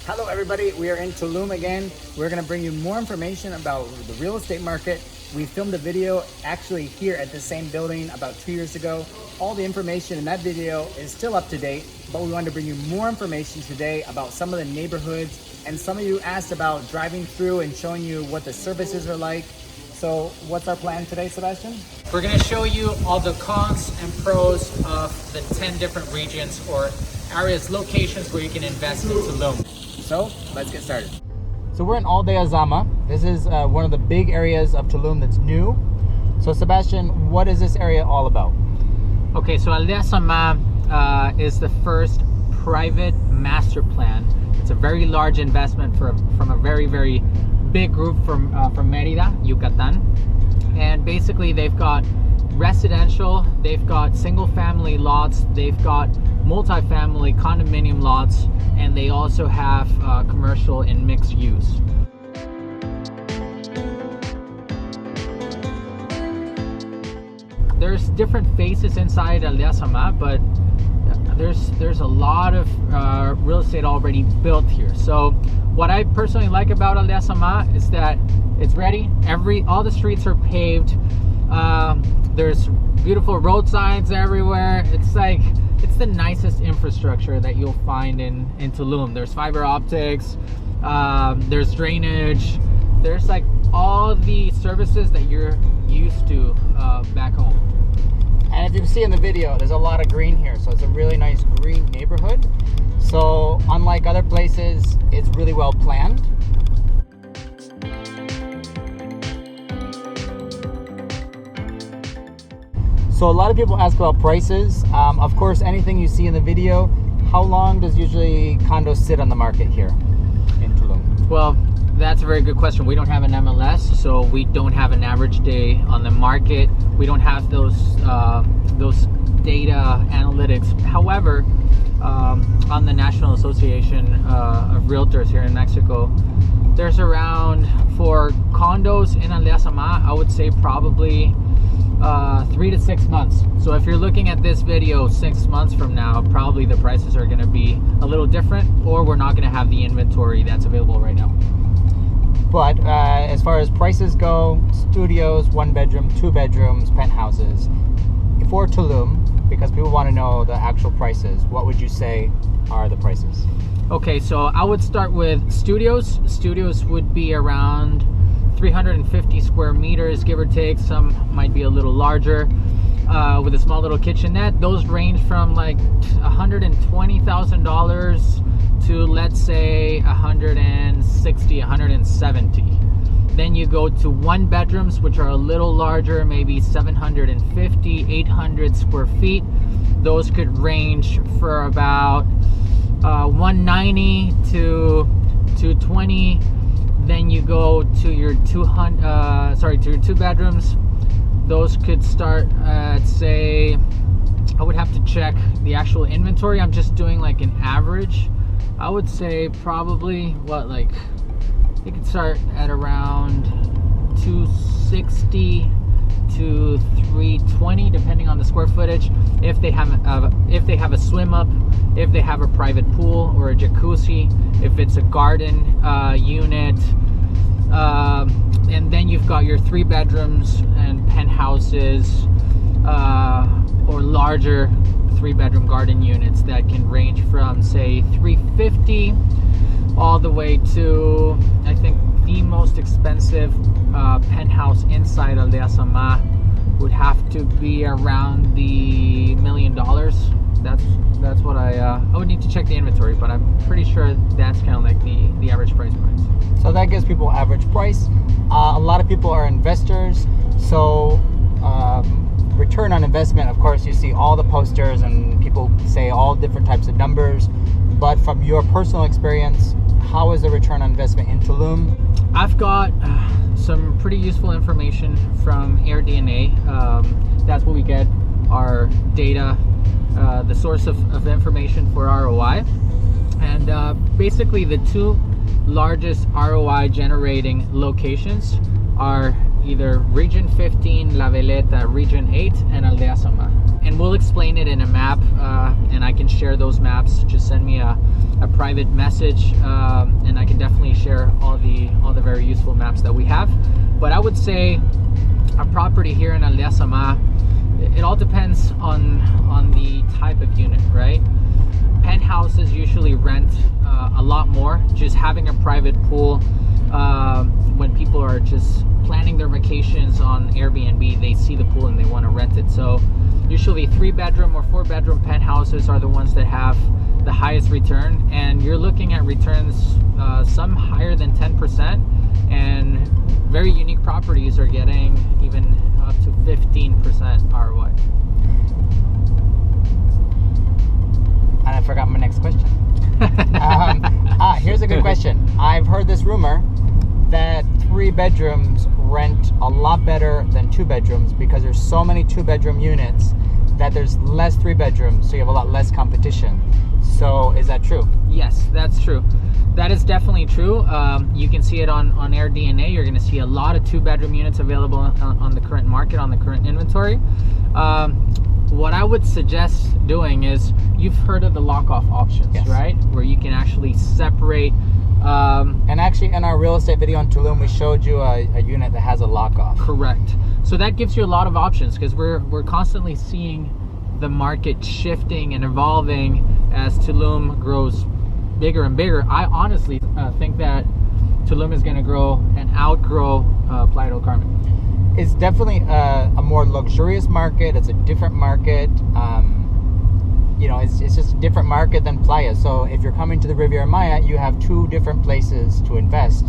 Hello everybody, we are in Tulum again. We're going to bring you more information about the real estate market. We filmed a video actually here at the same building about 2 years ago. All the information in that video is still up to date, but we wanted to bring you more information today about some of the neighborhoods, and some of you asked about driving through and showing you what the services are like. So what's our plan today, Sebastian? We're going to show you all the cons and pros of the 10 different regions or areas, locations where you can invest in Tulum. So let's get started. So we're in Aldea Zama. This is one of the big areas of Tulum that's new. So Sebastian, what is this area all about? Okay, so Aldea Zama is the first private master plan. It's a very large investment from a very, very big group from Mérida, Yucatan. And basically they've got residential, they've got single family lots, they've got multifamily condominium lots, and they also have commercial and mixed use. There's different phases inside Aldea Zama, but there's a lot of real estate already built here. So what I personally like about Aldea Zama is that it's ready. All the streets are paved. There's beautiful road signs everywhere. It's the nicest infrastructure that you'll find in Tulum. There's fiber optics, there's drainage, there's like all the services that you're used to back home. And if you see in the video, there's a lot of green here, so it's a really nice green neighborhood. So unlike other places, it's really well planned. So a lot of people ask about prices. Of course, anything you see in the video, how long does usually condos sit on the market here in Tulum? Well, that's a very good question. We don't have an MLS, so we don't have an average day on the market. We don't have those data analytics. However, on the National Association of Realtors here in Mexico, there's around, for condos in Aldea Zama, I would say probably 3 to 6 months. So if you're looking at this video 6 months from now, probably the prices are going to be a little different, or we're not going to have the inventory that's available right now. But as far as prices go, studios, 1 bedroom, 2 bedrooms, penthouses, for Tulum, because people want to know the actual prices, what would you say are the prices? Okay, so I would start with studios. Studios would be around 350 square meters, give or take. Some might be a little larger, with a small little kitchenette. Those range from like $120,000 to, let's say, 160, 170. Then you go to 1 bedrooms, which are a little larger, maybe 750, 800 square feet. Those could range for about 190 to 220. Then you go to your 2 bedrooms. Those could start at, say, I would have to check the actual inventory. I'm just doing like an average. I would say probably you could start at around 260 to 320, depending on the square footage. If they have a swim up, if they have a private pool or a jacuzzi, if it's a garden unit, and then you've got your 3 bedrooms and penthouses, or larger 3-bedroom garden units that can range from, say, 350 all the way to, I think the most expensive penthouse inside Aldea Zama would have to be around the $1 million. That's what I would need to check the inventory, but I'm pretty sure that's kind of like the average price point. So that gives people average price. A lot of people are investors, so return on investment, of course, you see all the posters and people say all different types of numbers, but from your personal experience, how is the return on investment in Tulum? I've got some pretty useful information from AirDNA. That's what we get our data, the source of information for ROI. And basically the 2 largest ROI generating locations are either Region 15, La Veleta, Region 8, and Aldea Zama. And we'll explain it in a map, and I can share those maps. Just send me a private private message, and I can definitely share all the very useful maps that we have. But I would say a property here in Aldea Sama, it all depends on the type of unit, right? Penthouses usually rent a lot more. Just having a private pool, when people are just planning their vacations on Airbnb, they see the pool and they want to rent it. So usually 3-bedroom or 4-bedroom penthouses are the ones that have the highest return, and you're looking at returns some higher than 10%, and very unique properties are getting even up to 15% ROI. And I forgot my next question. Here's a good question. I've heard this rumor that 3 bedrooms rent a lot better than 2 bedrooms because there's so many 2-bedroom units that there's less 3 bedrooms, so you have a lot less competition. So is that true? Yes, that's true. That is definitely true. You can see it on AirDNA. You're going to see a lot of 2-bedroom units available on the current market, on the current inventory. What I would suggest doing is, you've heard of the lock-off options, yes, right? Where you can actually separate. And actually, in our real estate video on Tulum, we showed you a unit that has a lock-off. Correct. So that gives you a lot of options, because we're constantly seeing the market shifting and evolving as Tulum grows bigger and bigger. I honestly think that Tulum is going to grow and outgrow Playa del Carmen. It's definitely a more luxurious market. It's a different market. It's just a different market than Playa. So if you're coming to the Riviera Maya, you have 2 different places to invest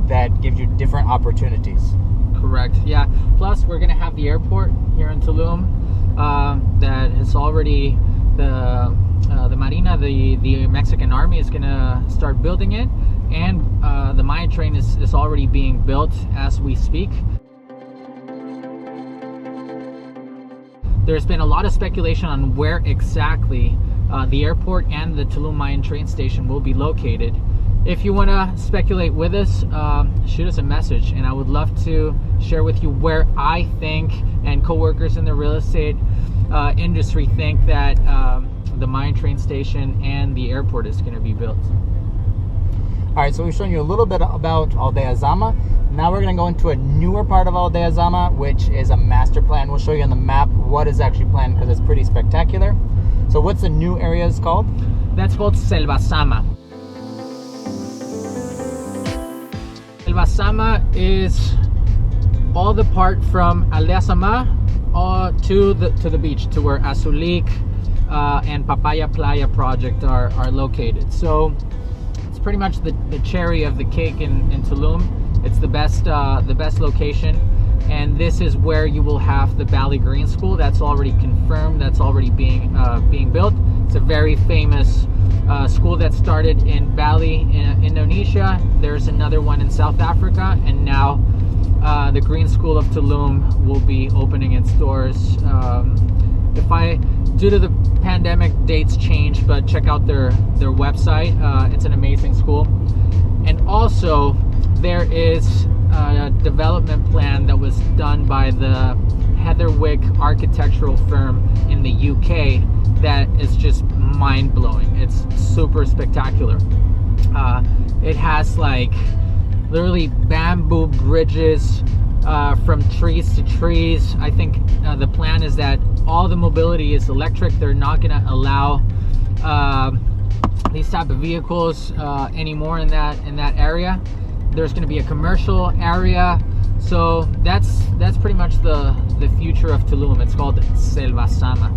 that give you different opportunities. Correct. Yeah. Plus, we're going to have the airport here in Tulum that is already the Marina, the Mexican Army is going to start building it, and the Maya train is already being built as we speak. There's been a lot of speculation on where exactly the airport and the Tulum Mayan train station will be located. If you want to speculate with us, shoot us a message, and I would love to share with you where I think, and coworkers in the real estate industry think, that the Mayan train station and the airport is going to be built. All right, so we've shown you a little bit about Aldea Zama. Now we're going to go into a newer part of Aldea Zama, which is a master plan. We'll show you on the map what is actually planned, because it's pretty spectacular. So what's the new area called? That's called Selva Sama. Selva Sama is all the part from Aldea Sama to the beach, to where Azulik and Papaya Playa project are located. So it's pretty much the cherry of the cake in Tulum. It's the best location, and this is where you will have the Bali Green School. That's already confirmed. That's already being built. It's a very famous school that started in Bali, in Indonesia. There's another one in South Africa, and now the Green School of Tulum will be opening its doors. Due to the pandemic, dates change, but check out their website. It's an amazing school. And also, there is a development plan that was done by the Heatherwick architectural firm in the UK that is just mind-blowing. It's super spectacular. It has like literally bamboo bridges from trees to trees. I think the plan is that all the mobility is electric. They're not going to allow these type of vehicles anymore in that area. There's going to be a commercial area. So that's pretty much the future of Tulum. It's called Selva Sama.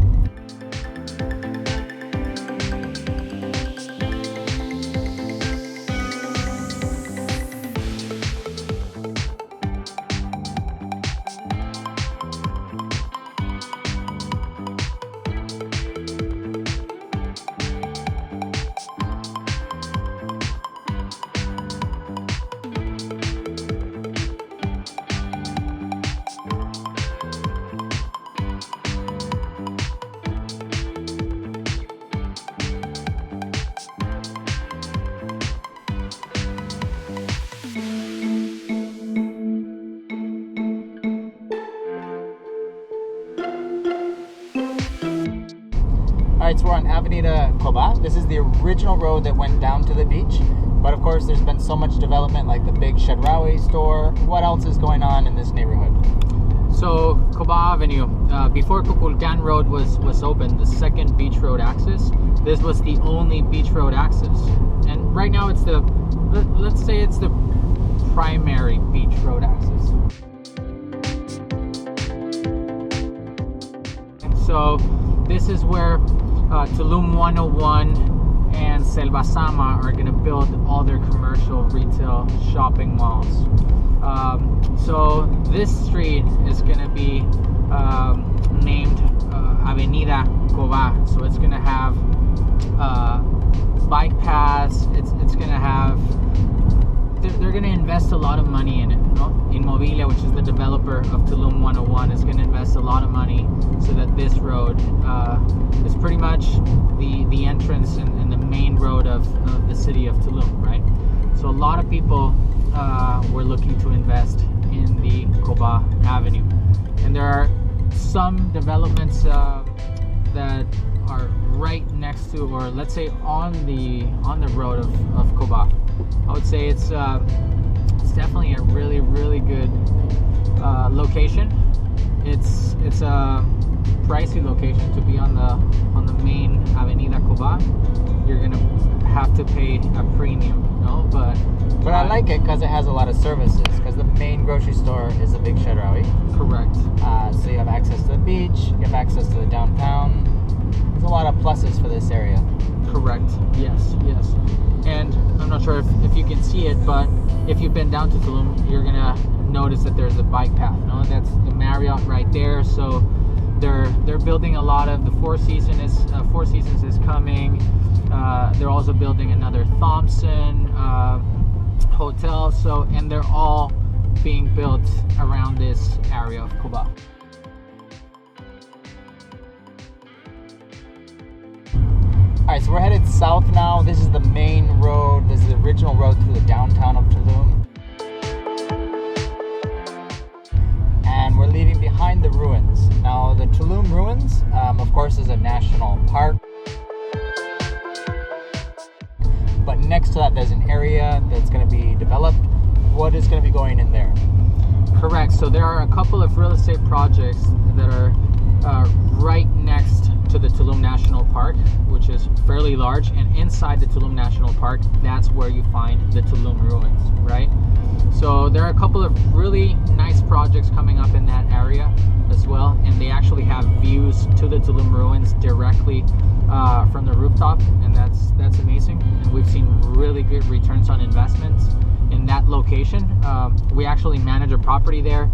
Avenida Coba. This is the original road that went down to the beach. But of course, there's been so much development, like the big Chedraui store. What else is going on in this neighborhood? So Coba Avenue, before Kukulkan Road was open, the second beach road access, this was the only beach road access. And right now it's let's say it's the primary beach road access. And so this is where Tulum 101 and Selva Sama are going to build all their commercial retail shopping malls. So this street is going to be named Avenida Coba. So it's going to have bike paths. It's going to have. They're going to invest a lot of money in it. Inmobilia, which is the developer of Tulum 101, is going to invest a lot of money so that this road is pretty much the entrance and the main road of the city of Tulum, right? So a lot of people were looking to invest in the Coba Avenue, and there are some developments that are right next to, or let's say on the road of Coba. I would say it's definitely a really good location. It's a pricey location to be on the main Avenida Coba. You're gonna have to pay a premium, But I like it because it has a lot of services. Because the main grocery store is a big Chedraui. Correct. So you have access to the beach. You have access to the downtown. There's a lot of pluses for this area. Correct. Yes. And I'm not sure if you can see it, but if you've been down to Tulum, you're gonna notice that there's a bike path. That's the Marriott right there. So they're building a lot of the Four Seasons is coming. They're also building another Thompson hotel. So, and they're all being built around this area of Coba. Alright, so we're headed south now. This is the main road. This is the original road through the downtown of Tulum. And we're leaving behind the ruins. Now, the Tulum ruins, of course, is a national park. But next to that, there's an area that's going to be developed. What is going to be going in there? Correct. So there are a couple of real estate projects that are right next to the Tulum National Park, which is fairly large, and inside the Tulum National Park, that's where you find the Tulum ruins, right? So there are a couple of really nice projects coming up in that area as well, and they actually have views to the Tulum ruins directly from the rooftop, and that's amazing. And we've seen really good returns on investments in that location. We actually manage a property there.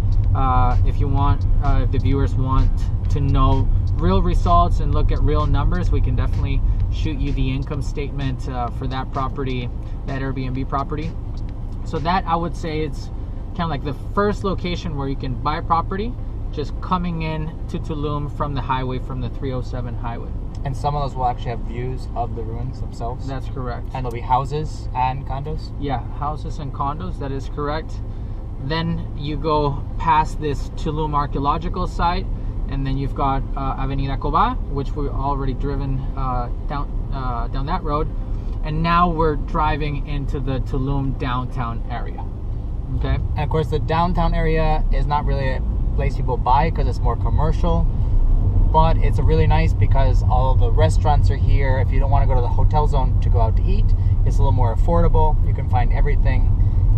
If the viewers want to know real results and look at real numbers, we can definitely shoot you the income statement for that property, that Airbnb property. So that, I would say, it's kind of like the first location where you can buy property just coming in to Tulum from the highway, from the 307 highway. And some of those will actually have views of the ruins themselves. That's correct. And there'll be houses and condos? Yeah, houses and condos, that is correct. Then you go past this Tulum archaeological site, and then you've got Avenida Coba, which we've already driven down that road. And now we're driving into the Tulum downtown area. Okay. And of course, the downtown area is not really a place people buy because it's more commercial. But it's really nice because all of the restaurants are here. If you don't want to go to the hotel zone to go out to eat, it's a little more affordable. You can find everything.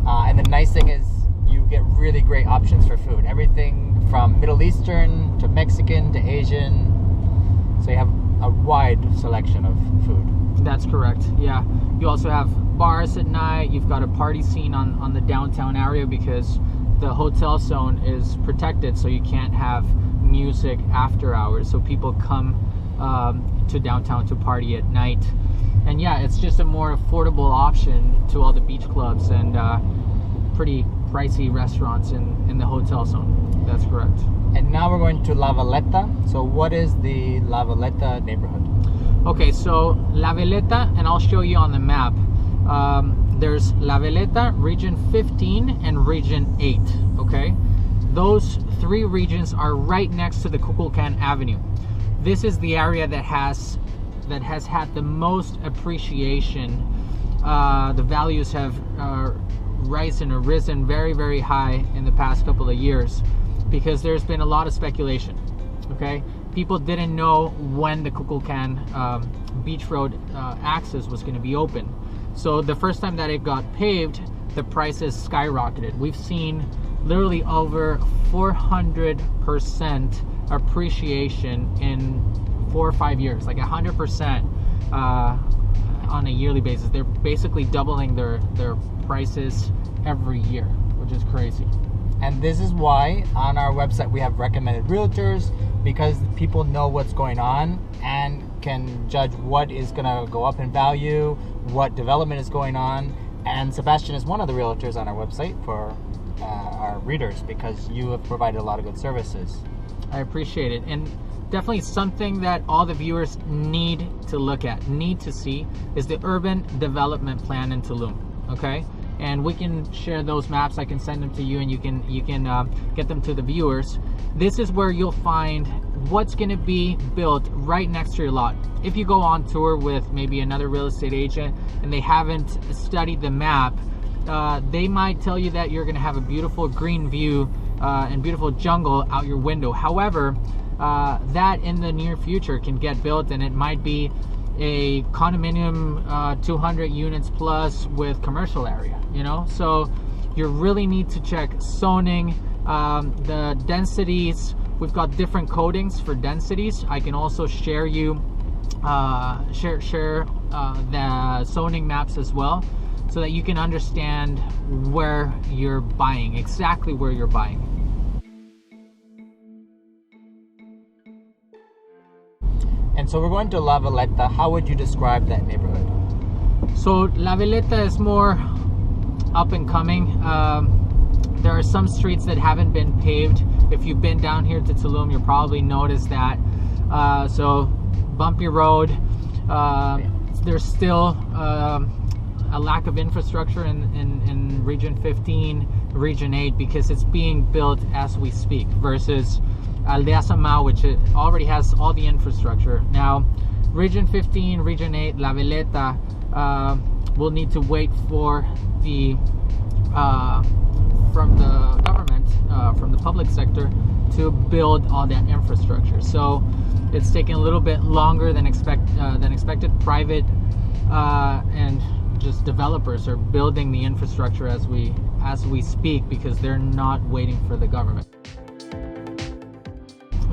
And the nice thing is you get really great options for food. Everything from Middle Eastern to Mexican to Asian. So you have a wide selection of food. That's correct. Yeah. You also have bars at night. You've got a party scene on the downtown area because the hotel zone is protected, so you can't have music after hours. So people come to downtown to party at night. And yeah, it's just a more affordable option to all the beach clubs and pretty pricey restaurants in the hotel zone. That's correct. And now we're going to La Valletta. So what is the La Valletta neighborhood? Okay, so La Valletta, and I'll show you on the map. There's La Valletta, Region 15, and Region 8, okay? Those three regions are right next to the Kukulkan Avenue. This is the area that has that has had the most appreciation. The values have risen very, very high in the past couple of years because there's been a lot of speculation. Okay, people didn't know when the Kukulkan Beach Road access was going to be open. So the first time that it got paved, the prices skyrocketed. We've seen literally over 400% appreciation in 4 or 5 years, like 100% on a yearly basis. They're basically doubling their prices every year, which is crazy. And this is why on our website we have recommended realtors, because people know what's going on and can judge what is going to go up in value, what development is going on. And Sebastian is one of the realtors on our website for our readers, because you have provided a lot of good services. I appreciate it. And definitely something that all the viewers need to look at, need to see, is the urban development plan in Tulum. Okay, and we can share those maps. I can send them to you, and you can get them to the viewers. This is where you'll find what's going to be built right next to your lot. If you go on tour with maybe another real estate agent and they haven't studied the map, they might tell you that you're going to have a beautiful green view and beautiful jungle out your window. However, that in the near future can get built, and it might be a condominium 200 units plus with commercial area, you know. So you really need to check zoning, the densities. We've got different codings for densities. I can also share you share the zoning maps as well, so that you can understand where you're buying, exactly where you're buying. And so we're going to La Villeta. How would you describe that neighborhood? So La Villeta is more up and coming. There are some streets that haven't been paved. If you've been down here to Tulum, you'll probably notice that. So bumpy road. There's still a lack of infrastructure in Region 15, Region 8, because it's being built as we speak, versus Aldea Sama, which already has all the infrastructure. Now, Region 15, Region 8, La Villeta will need to wait for the from the government, from the public sector, to build all that infrastructure. So it's taking a little bit longer than expected. Private and just developers are building the infrastructure as we speak, because they're not waiting for the government.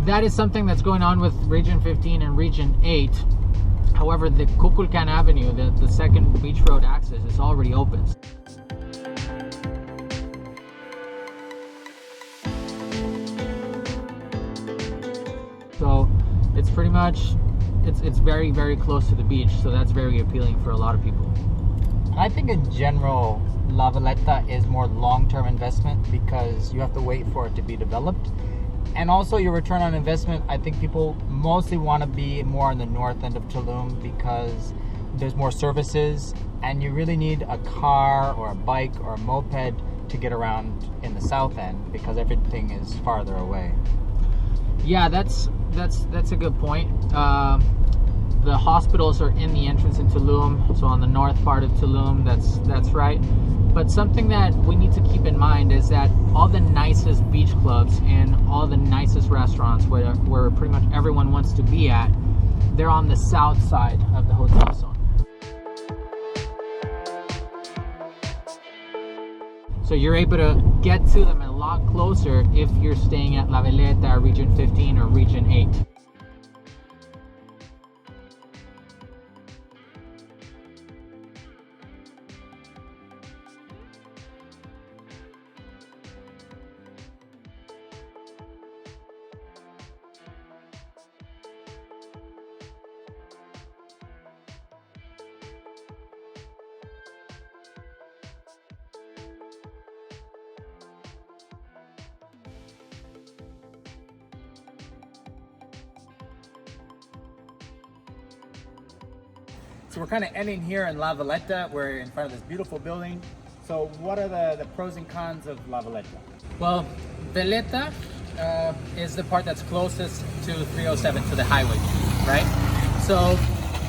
That is something that's going on with Region 15 and Region 8. However, the Kukulkan Avenue, the second beach road access, is already open. So it's pretty much, it's very, very close to the beach, so that's very appealing for a lot of people. I think in general, La Villeta is more long-term investment, because you have to wait for it to be developed. And also your return on investment, I think people mostly want to be more on the north end of Tulum, because there's more services, and you really need a car or a bike or a moped to get around in the south end, because everything is farther away. Yeah, that's a good point. The hospitals are in the entrance in Tulum, so on the north part of Tulum, that's right. But something that we need to keep in mind is that all the nicest beach clubs and all the nicest restaurants where pretty much everyone wants to be at, they're on the south side of the hotel zone. So you're able to get to them a lot closer if you're staying at La Villeta, Region 15 or Region 8. So we're kind of ending here in La Villeta. We're in front of this beautiful building. So what are the pros and cons of La Villeta? Well, Villeta is the part that's closest to 307, to the highway, right? So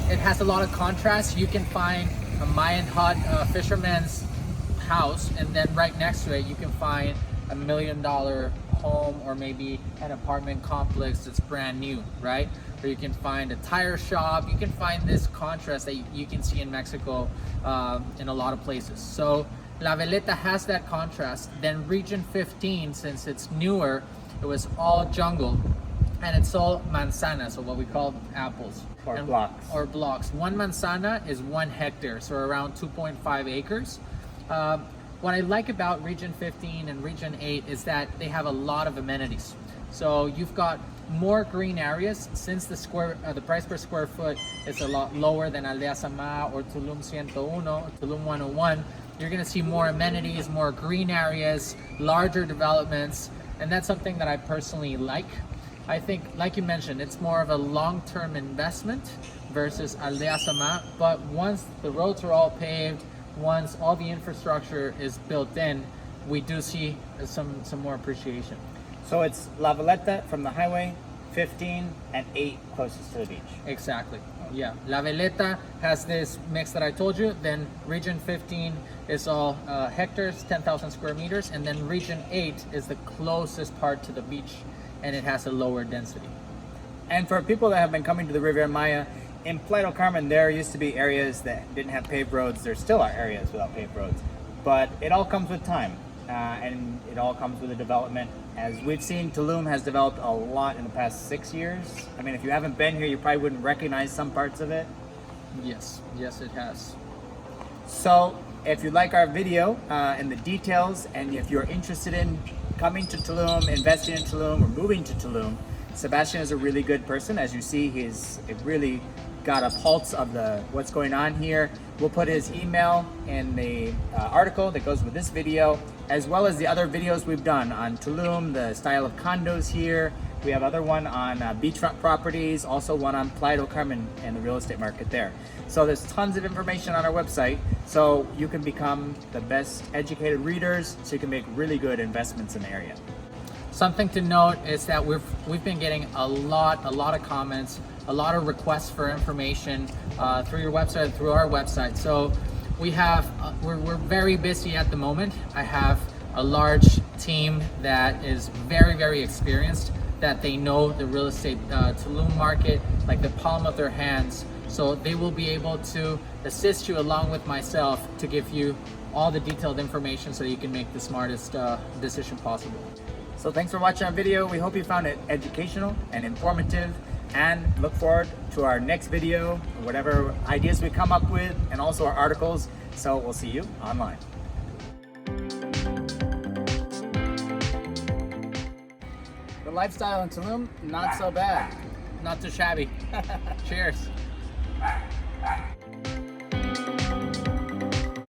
it has a lot of contrast. You can find a Mayan hut, fisherman's house, and then right next to it you can find $1 million home, or maybe an apartment complex that's brand new, right? Or you can find a tire shop. You can find this contrast that you can see in Mexico in a lot of places. So La Veleta has that contrast. Then Region 15, since it's newer, it was all jungle, and it's all manzanas, or what we call apples. Or blocks. Or blocks. One manzana is 1 hectare, so around 2.5 acres. What I like about Region 15 and Region 8 is that they have a lot of amenities. So you've got more green areas, since the price per square foot is a lot lower than Aldea Sama or Tulum 101 or Tulum 101. You're gonna see more amenities, more green areas, larger developments, and that's something that I personally like. I think, like you mentioned, it's more of a long-term investment versus Aldea Sama, but once the roads are all paved, once all the infrastructure is built in, we do see some more appreciation. So it's La Veleta from the highway, 15 and 8 closest to the beach. Exactly. Yeah. La Veleta has this mix that I told you. Then Region 15 is all hectares, 10,000 square meters, and then Region 8 is the closest part to the beach, and it has a lower density. And for people that have been coming to the Riviera Maya, in Playa del Carmen, there used to be areas that didn't have paved roads. There still are areas without paved roads, but it all comes with time, and it all comes with the development. As we've seen, Tulum has developed a lot in the past 6 years. I mean, if you haven't been here, you probably wouldn't recognize some parts of it. Yes, it has. So if you like our video and the details, and if you're interested in coming to Tulum, investing in Tulum, or moving to Tulum, Sebastian is a really good person. As you see, he's really got a pulse of what's going on here. We'll put his email in the article that goes with this video, as well as the other videos we've done on Tulum, the style of condos here. We have other one on beachfront properties, also one on Playa del Carmen and the real estate market there. So there's tons of information on our website, so you can become the best educated readers, so you can make really good investments in the area. Something to note is that we've been getting a lot of comments, a lot of requests for information through your website, through our website. So we have we're very busy at the moment. I have a large team that is very experienced, that they know the real estate Tulum market like the palm of their hands. So they will be able to assist you along with myself to give you all the detailed information so you can make the smartest decision possible. So thanks for watching our video. We hope you found it educational and informative, and look forward to our next video, whatever ideas we come up with, and also our articles. So we'll see you online. The lifestyle in Tulum, not so bad. Not too shabby. Cheers.